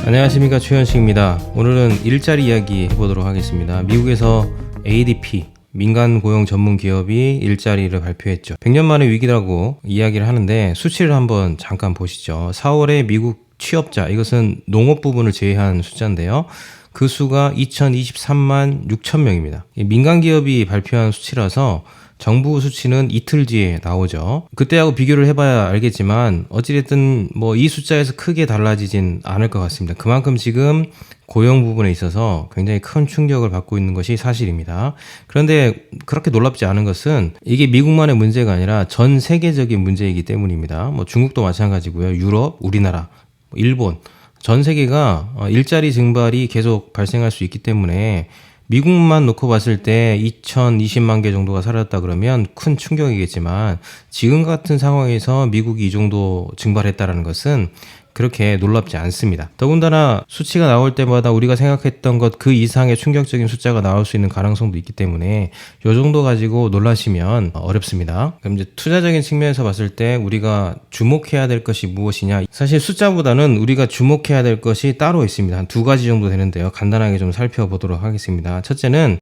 안녕하십니까, 최현식입니다. 오늘은 일자리 이야기 해보도록 하겠습니다. 미국에서 ADP 민간 고용 전문 기업이 일자리를 발표했죠. 100년 만의 위기라고 이야기를 하는데 수치를 한번 잠깐 보시죠. 4월에 미국 취업자, 이것은 농업 부분을 제외한 숫자인데요. 그 수가 2023만 6천 명입니다. 민간 기업이 발표한 수치라서 정부 수치는 이틀 뒤에 나오죠. 그때하고 비교를 해봐야 알겠지만 어찌됐든 이 숫자에서 크게 달라지진 않을 것 같습니다. 그만큼 지금 고용 부분에 있어서 굉장히 큰 충격을 받고 있는 것이 사실입니다. 그런데 그렇게 놀랍지 않은 것은 이게 미국만의 문제가 아니라 전 세계적인 문제이기 때문입니다. 중국도 마찬가지고요. 유럽, 우리나라, 일본, 전 세계가 일자리 증발이 계속 발생할 수 있기 때문에 미국만 놓고 봤을 때 2020만 개 정도가 사라졌다 그러면 큰 충격이겠지만 지금 같은 상황에서 미국이 이 정도 증발했다는 것은 그렇게 놀랍지 않습니다. 더군다나 수치가 나올 때마다 우리가 생각했던 것 그 이상의 충격적인 숫자가 나올 수 있는 가능성도 있기 때문에 이 정도 가지고 놀라시면 어렵습니다. 그럼 이제 투자적인 측면에서 봤을 때 우리가 주목해야 될 것이 무엇이냐? 사실 숫자보다는 우리가 주목해야 될 것이 따로 있습니다. 한 두 가지 정도 되는데요. 간단하게 좀 살펴보도록 하겠습니다. 첫째는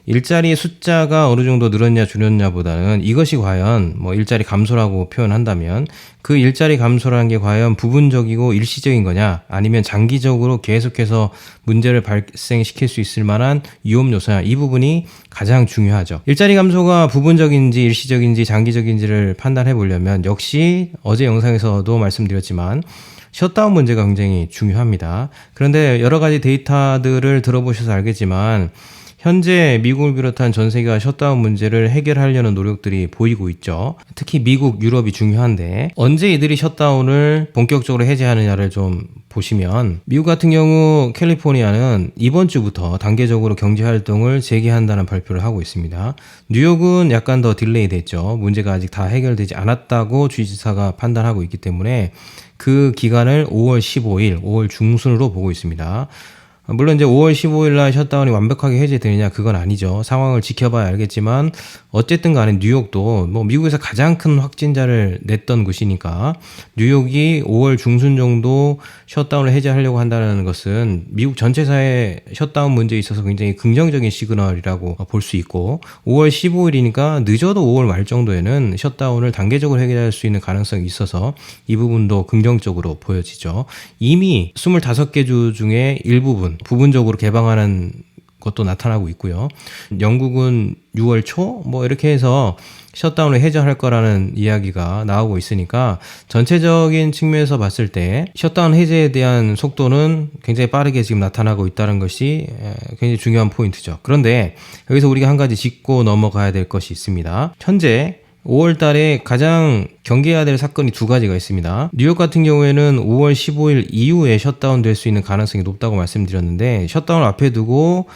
일자리 숫자가 어느 정도 늘었냐 줄였냐보다는 이것이 과연 일자리 감소라고 표현한다면 그 일자리 감소라는 게 과연 부분적이고 일시적인 거냐, 아니면 장기적으로 계속해서 문제를 발생시킬 수 있을 만한 위험 요소냐, 이 부분이 가장 중요하죠. 일자리 감소가 부분적인지 일시적인지 장기적인지를 판단해 보려면 역시 어제 영상에서도 말씀드렸지만 셧다운 문제가 굉장히 중요합니다. 그런데 여러 가지 데이터들을 들어보셔서 알겠지만 현재 미국을 비롯한 전 세계가 셧다운 문제를 해결하려는 노력들이 보이고 있죠. 특히 미국, 유럽이 중요한데 언제 이들이 셧다운을 본격적으로 해제하느냐를 좀 보시면 미국 같은 경우 캘리포니아는 이번 주부터 단계적으로 경제활동을 재개한다는 발표를 하고 있습니다. 뉴욕은 약간 더 딜레이 됐죠. 문제가 아직 다 해결되지 않았다고 주지사가 판단하고 있기 때문에 그 기간을 5월 15일, 5월 중순으로 보고 있습니다. 물론 이제 5월 15일 날 셧다운이 완벽하게 해제되느냐, 그건 아니죠. 상황을 지켜봐야 알겠지만 어쨌든 간에 뉴욕도 미국에서 가장 큰 확진자를 냈던 곳이니까 뉴욕이 5월 중순 정도 셧다운을 해제하려고 한다는 것은 미국 전체 사회 셧다운 문제에 있어서 굉장히 긍정적인 시그널이라고 볼 수 있고, 5월 15일이니까 늦어도 5월 말 정도에는 셧다운을 단계적으로 해결할 수 있는 가능성이 있어서 이 부분도 긍정적으로 보여지죠. 이미 25개 주 중에 일부분 부분적으로 개방하는 것도 나타나고 있고요. 영국은 6월 초 이렇게 해서 셧다운을 해제할 거라는 이야기가 나오고 있으니까 전체적인 측면에서 봤을 때 셧다운 해제에 대한 속도는 굉장히 빠르게 지금 나타나고 있다는 것이 굉장히 중요한 포인트죠. 그런데 여기서 우리가 한 가지 짚고 넘어가야 될 것이 있습니다. 현재 5월 달에 가장 경계해야 될 사건이 두 가지가 있습니다. 뉴욕 같은 경우에는 5월 15일 이후에 셧다운 될 수 있는 가능성이 높다고 말씀드렸는데 셧다운을 앞에 두고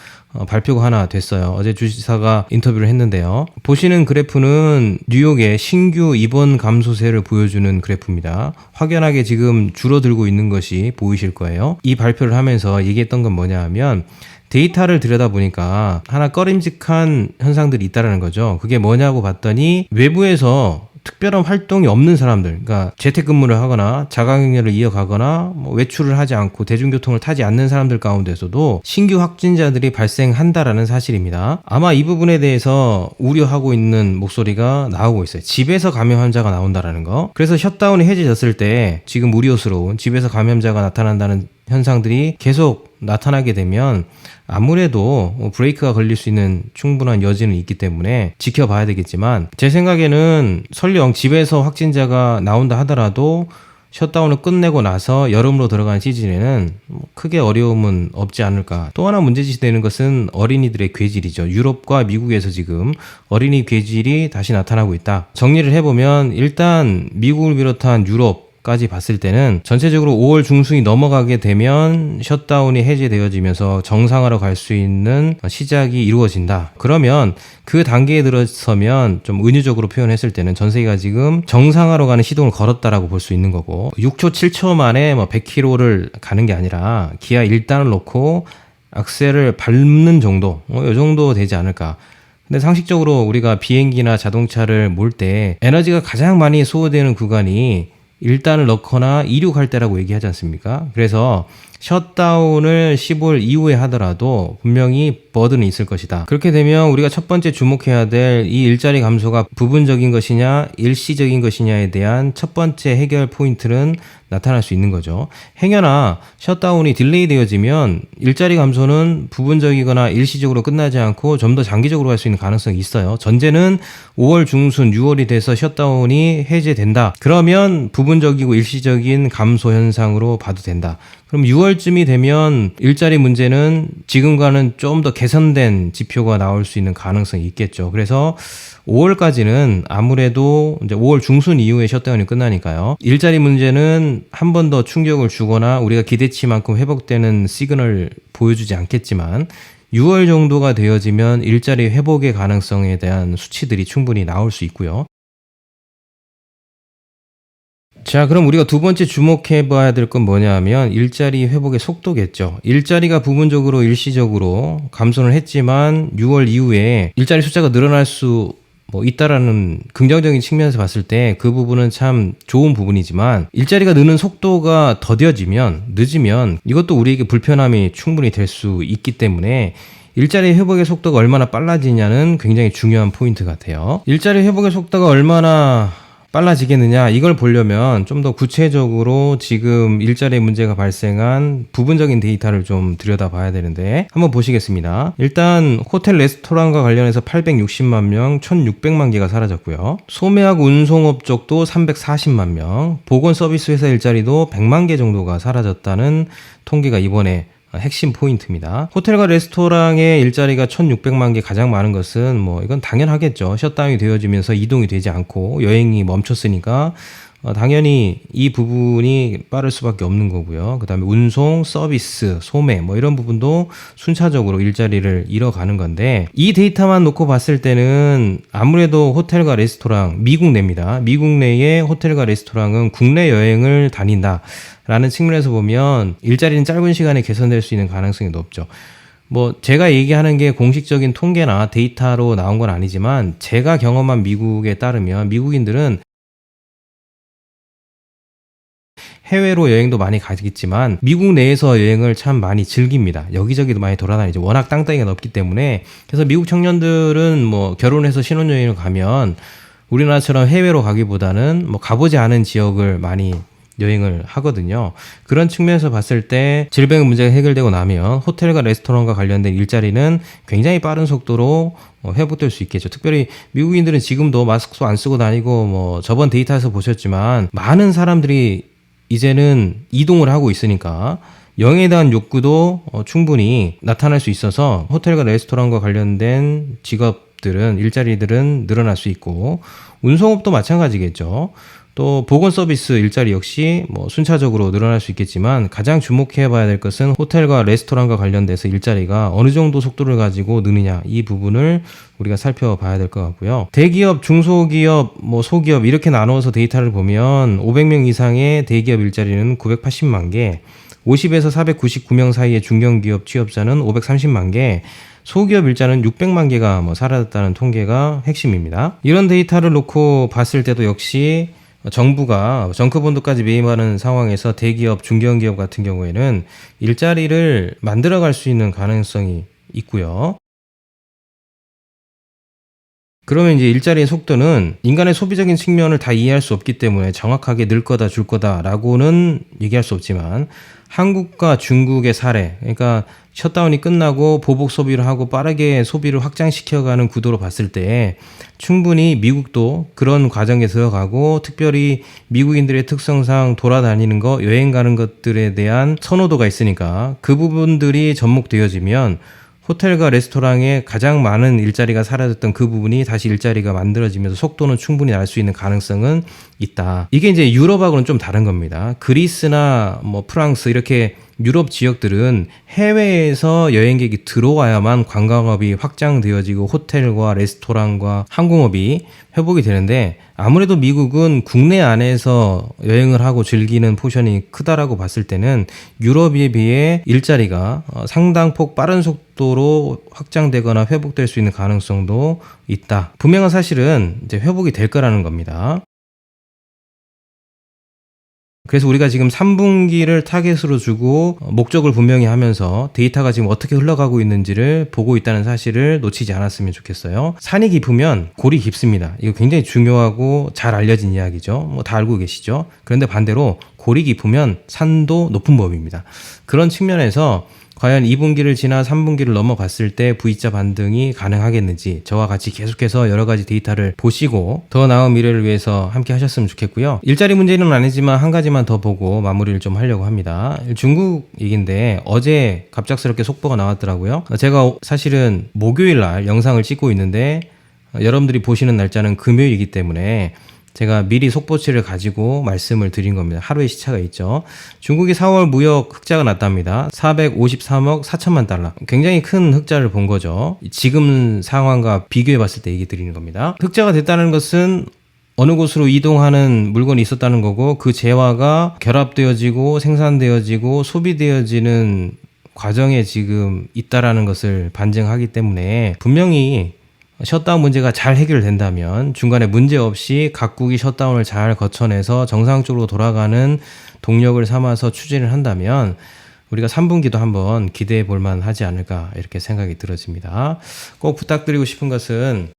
발표가 하나 됐어요. 어제 주지사가 인터뷰를 했는데요. 보시는 그래프는 뉴욕의 신규 입원 감소세를 보여주는 그래프입니다. 확연하게 지금 줄어들고 있는 것이 보이실 거예요. 이 발표를 하면서 얘기했던 건 뭐냐 하면 데이터를 들여다보니까 하나 꺼림직한 현상들이 있다는 거죠. 그게 뭐냐고 봤더니 외부에서 특별한 활동이 없는 사람들, 그러니까 재택근무를 하거나 자가격리를 이어가거나 외출을 하지 않고 대중교통을 타지 않는 사람들 가운데서도 신규 확진자들이 발생한다라는 사실입니다. 아마 이 부분에 대해서 우려하고 있는 목소리가 나오고 있어요. 집에서 감염 환자가 나온다라는 거. 그래서 셧다운이 해제됐을 때 지금 우려스러운 집에서 감염자가 나타난다는 현상들이 계속 나타나게 되면 아무래도 브레이크가 걸릴 수 있는 충분한 여지는 있기 때문에 지켜봐야 되겠지만, 제 생각에는 설령 집에서 확진자가 나온다 하더라도 셧다운을 끝내고 나서 여름으로 들어가는 시즌에는 크게 어려움은 없지 않을까. 또 하나 문제짓이 되는 것은 어린이들의 괴질이죠. 유럽과 미국에서 지금 어린이 괴질이 다시 나타나고 있다. 정리를 해보면 일단 미국을 비롯한 유럽 까지 봤을 때는 전체적으로 5월 중순이 넘어가게 되면 셧다운이 해제되어지면서 정상화로 갈 수 있는 시작이 이루어진다. 그러면 그 단계에 들어서면 좀 은유적으로 표현했을 때는 전 세계가 지금 정상화로 가는 시동을 걸었다라고 볼 수 있는 거고, 6초 7초 만에 100km를 가는 게 아니라 기아 1단을 놓고 악셀을 밟는 정도, 이 정도 되지 않을까. 근데 상식적으로 우리가 비행기나 자동차를 몰 때 에너지가 가장 많이 소모되는 구간이 일단을 넣거나 이륙할 때라고 얘기하지 않습니까? 그래서 셧다운을 15일 이후에 하더라도 분명히 버든이 있을 것이다. 그렇게 되면 우리가 첫 번째 주목해야 될 이 일자리 감소가 부분적인 것이냐 일시적인 것이냐에 대한 첫 번째 해결 포인트는 나타날 수 있는 거죠. 행여나 셧다운이 딜레이 되어지면 일자리 감소는 부분적이거나 일시적으로 끝나지 않고 좀 더 장기적으로 갈 수 있는 가능성이 있어요. 전제는 5월 중순 6월이 돼서 셧다운이 해제된다. 그러면 부분적이고 일시적인 감소 현상으로 봐도 된다. 그럼 6월쯤이 되면 일자리 문제는 지금과는 좀 더 개선된 지표가 나올 수 있는 가능성이 있겠죠. 그래서 5월까지는 아무래도 이제 5월 중순 이후에 셧다운이 끝나니까요. 일자리 문제는 한 번 더 충격을 주거나 우리가 기대치만큼 회복되는 시그널을 보여주지 않겠지만 6월 정도가 되어지면 일자리 회복의 가능성에 대한 수치들이 충분히 나올 수 있고요. 자, 그럼 우리가 두 번째 주목해 봐야 될 건 뭐냐 하면 일자리 회복의 속도겠죠. 일자리가 부분적으로 일시적으로 감소는 했지만 6월 이후에 일자리 숫자가 늘어날 수 있다라는 긍정적인 측면에서 봤을 때 그 부분은 참 좋은 부분이지만 일자리가 느는 속도가 더뎌지면 늦으면 이것도 우리에게 불편함이 충분히 될 수 있기 때문에 일자리 회복의 속도가 얼마나 빨라지냐는 굉장히 중요한 포인트 같아요. 일자리 회복의 속도가 얼마나 빨라지겠느냐 이걸 보려면 좀 더 구체적으로 지금 일자리 문제가 발생한 부분적인 데이터를 좀 들여다봐야 되는데 한번 보시겠습니다. 일단 호텔 레스토랑과 관련해서 860만 명, 1600만 개가 사라졌고요. 소매하고 운송업 쪽도 340만 명, 보건 서비스 회사 일자리도 100만 개 정도가 사라졌다는 통계가 이번에 핵심 포인트입니다. 호텔과 레스토랑의 일자리가 1600만 개 가장 많은 것은 이건 당연하겠죠. 셧다운이 되어지면서 이동이 되지 않고 여행이 멈췄으니까 당연히 이 부분이 빠를 수밖에 없는 거고요. 그 다음에 운송, 서비스, 소매 이런 부분도 순차적으로 일자리를 잃어가는 건데 이 데이터만 놓고 봤을 때는 아무래도 호텔과 레스토랑, 미국 내입니다. 미국 내의 호텔과 레스토랑은 국내 여행을 다닌다 라는 측면에서 보면 일자리는 짧은 시간에 개선될 수 있는 가능성이 높죠. 제가 얘기하는 게 공식적인 통계나 데이터로 나온 건 아니지만 제가 경험한 미국에 따르면 미국인들은 해외로 여행도 많이 가겠지만 미국 내에서 여행을 참 많이 즐깁니다. 여기저기도 많이 돌아다니죠. 워낙 땅덩이가 넓기 때문에. 그래서 미국 청년들은 결혼해서 신혼여행을 가면 우리나라처럼 해외로 가기보다는 가보지 않은 지역을 많이 여행을 하거든요. 그런 측면에서 봤을 때 질병 문제가 해결되고 나면 호텔과 레스토랑과 관련된 일자리는 굉장히 빠른 속도로 회복될 수 있겠죠. 특별히 미국인들은 지금도 마스크도 안 쓰고 다니고 저번 데이터에서 보셨지만 많은 사람들이 이제는 이동을 하고 있으니까 여행에 대한 욕구도 충분히 나타날 수 있어서 호텔과 레스토랑과 관련된 직업들은 일자리들은 늘어날 수 있고 운송업도 마찬가지겠죠. 또 보건 서비스 일자리 역시 순차적으로 늘어날 수 있겠지만 가장 주목해 봐야 될 것은 호텔과 레스토랑과 관련돼서 일자리가 어느 정도 속도를 가지고 느느냐 이 부분을 우리가 살펴봐야 될 것 같고요. 대기업, 중소기업, 소기업 이렇게 나누어서 데이터를 보면 500명 이상의 대기업 일자리는 980만 개, 50에서 499명 사이의 중견기업 취업자는 530만 개, 소기업 일자는 600만 개가 사라졌다는 통계가 핵심입니다. 이런 데이터를 놓고 봤을 때도 역시 정부가 정크본드까지 매입하는 상황에서 대기업, 중견기업 같은 경우에는 일자리를 만들어갈 수 있는 가능성이 있고요. 그러면 이제 일자리의 속도는 인간의 소비적인 측면을 다 이해할 수 없기 때문에 정확하게 늘 거다 줄 거다라고는 얘기할 수 없지만 한국과 중국의 사례, 그러니까 셧다운이 끝나고 보복 소비를 하고 빠르게 소비를 확장시켜가는 구도로 봤을 때 충분히 미국도 그런 과정에 들어가고 특별히 미국인들의 특성상 돌아다니는 거, 여행 가는 것들에 대한 선호도가 있으니까 그 부분들이 접목되어지면 호텔과 레스토랑에 가장 많은 일자리가 사라졌던 그 부분이 다시 일자리가 만들어지면서 속도는 충분히 날 수 있는 가능성은 있다. 이게 이제 유럽하고는 좀 다른 겁니다. 그리스나 프랑스 이렇게 유럽 지역들은 해외에서 여행객이 들어와야만 관광업이 확장되어지고 호텔과 레스토랑과 항공업이 회복이 되는데 아무래도 미국은 국내 안에서 여행을 하고 즐기는 포션이 크다라고 봤을 때는 유럽에 비해 일자리가 상당폭 빠른 속도로 확장되거나 회복될 수 있는 가능성도 있다. 분명한 사실은 이제 회복이 될 거라는 겁니다. 그래서 우리가 지금 3분기를 타겟으로 주고 목적을 분명히 하면서 데이터가 지금 어떻게 흘러가고 있는지를 보고 있다는 사실을 놓치지 않았으면 좋겠어요. 산이 깊으면 골이 깊습니다. 이거 굉장히 중요하고 잘 알려진 이야기죠. 뭐 다 알고 계시죠. 그런데 반대로 골이 깊으면 산도 높은 법입니다. 그런 측면에서 과연 2분기를 지나 3분기를 넘어갔을 때 V자 반등이 가능하겠는지 저와 같이 계속해서 여러 가지 데이터를 보시고 더 나은 미래를 위해서 함께 하셨으면 좋겠고요. 일자리 문제는 아니지만 한 가지만 더 보고 마무리를 좀 하려고 합니다. 중국 얘기인데 어제 갑작스럽게 속보가 나왔더라고요. 제가 사실은 목요일 날 영상을 찍고 있는데 여러분들이 보시는 날짜는 금요일이기 때문에 제가 미리 속보치를 가지고 말씀을 드린 겁니다. 하루의 시차가 있죠. 중국이 4월 무역 흑자가 났답니다. 453억 4천만 달러. 굉장히 큰 흑자를 본 거죠. 지금 상황과 비교해 봤을 때 얘기 드리는 겁니다. 흑자가 됐다는 것은 어느 곳으로 이동하는 물건이 있었다는 거고 그 재화가 결합되어지고 생산되어지고 소비되어지는 과정에 지금 있다라는 것을 반증하기 때문에 분명히 셧다운 문제가 잘 해결된다면 중간에 문제 없이 각국이 셧다운을 잘 거쳐내서 정상적으로 돌아가는 동력을 삼아서 추진을 한다면 우리가 3분기도 한번 기대해 볼 만하지 않을까 이렇게 생각이 들어집니다. 꼭 부탁드리고 싶은 것은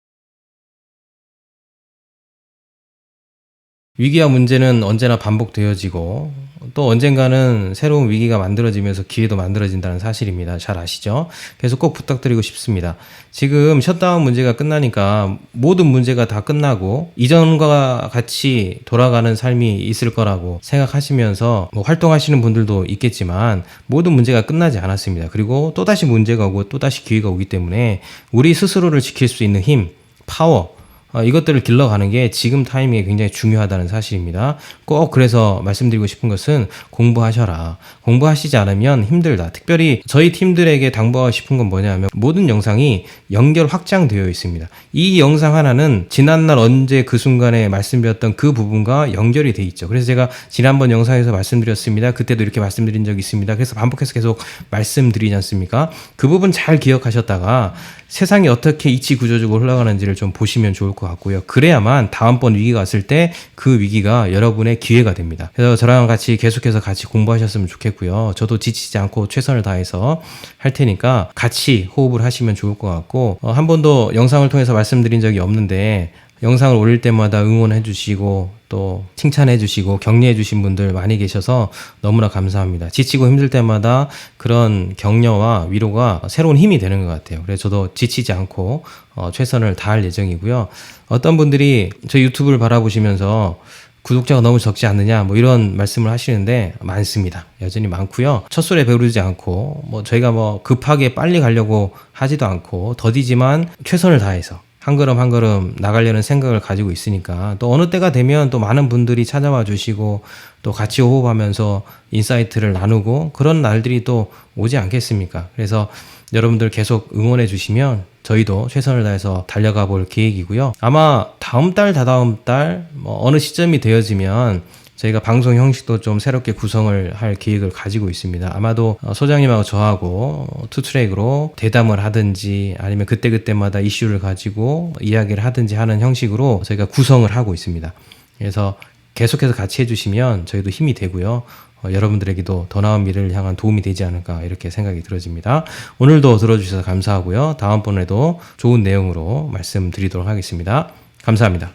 위기와 문제는 언제나 반복되어지고 또 언젠가는 새로운 위기가 만들어지면서 기회도 만들어진다는 사실입니다. 잘 아시죠? 그래서 꼭 부탁드리고 싶습니다. 지금 셧다운 문제가 끝나니까 모든 문제가 다 끝나고 이전과 같이 돌아가는 삶이 있을 거라고 생각하시면서 뭐 활동하시는 분들도 있겠지만 모든 문제가 끝나지 않았습니다. 그리고 또다시 문제가 오고 또다시 기회가 오기 때문에 우리 스스로를 지킬 수 있는 힘, 파워 이것들을 길러가는 게 지금 타이밍에 굉장히 중요하다는 사실입니다. 꼭 그래서 말씀드리고 싶은 것은 공부하셔라. 공부하시지 않으면 힘들다. 특별히 저희 팀들에게 당부하고 싶은 건 뭐냐면 모든 영상이 연결 확장되어 있습니다. 이 영상 하나는 지난날 언제 그 순간에 말씀드렸던 그 부분과 연결이 돼 있죠. 그래서 제가 지난번 영상에서 말씀드렸습니다. 그때도 이렇게 말씀드린 적이 있습니다. 그래서 반복해서 계속 말씀드리지 않습니까? 그 부분 잘 기억하셨다가 세상이 어떻게 이치 구조적으로 흘러가는지를 좀 보시면 좋을 것 같고요. 그래야만 다음번 위기가 왔을 때 그 위기가 여러분의 기회가 됩니다. 그래서 저랑 같이 계속해서 같이 공부하셨으면 좋겠고요. 저도 지치지 않고 최선을 다해서 할 테니까 같이 호흡을 하시면 좋을 것 같고 한 번도 영상을 통해서 말씀드린 적이 없는데 영상을 올릴 때마다 응원해 주시고 또 칭찬해 주시고 격려해 주신 분들 많이 계셔서 너무나 감사합니다. 지치고 힘들 때마다 그런 격려와 위로가 새로운 힘이 되는 것 같아요. 그래서 저도 지치지 않고 최선을 다할 예정이고요. 어떤 분들이 저희 유튜브를 바라보시면서 구독자가 너무 적지 않느냐 뭐 이런 말씀을 하시는데 많습니다. 여전히 많고요. 첫술에 배부르지 않고 뭐 저희가 뭐 급하게 빨리 가려고 하지도 않고 더디지만 최선을 다해서 한 걸음 한 걸음 나가려는 생각을 가지고 있으니까 또 어느 때가 되면 또 많은 분들이 찾아와 주시고 또 같이 호흡하면서 인사이트를 나누고 그런 날들이 또 오지 않겠습니까? 그래서 여러분들 계속 응원해 주시면 저희도 최선을 다해서 달려가 볼 계획이고요. 아마 다음 달, 다다음 달 뭐 어느 시점이 되어지면 저희가 방송 형식도 좀 새롭게 구성을 할 계획을 가지고 있습니다. 아마도 소장님하고 저하고 투트랙으로 대담을 하든지 아니면 그때그때마다 이슈를 가지고 이야기를 하든지 하는 형식으로 저희가 구성을 하고 있습니다. 그래서 계속해서 같이 해주시면 저희도 힘이 되고요. 여러분들에게도 더 나은 미래를 향한 도움이 되지 않을까 이렇게 생각이 들어집니다. 오늘도 들어주셔서 감사하고요. 다음번에도 좋은 내용으로 말씀드리도록 하겠습니다. 감사합니다.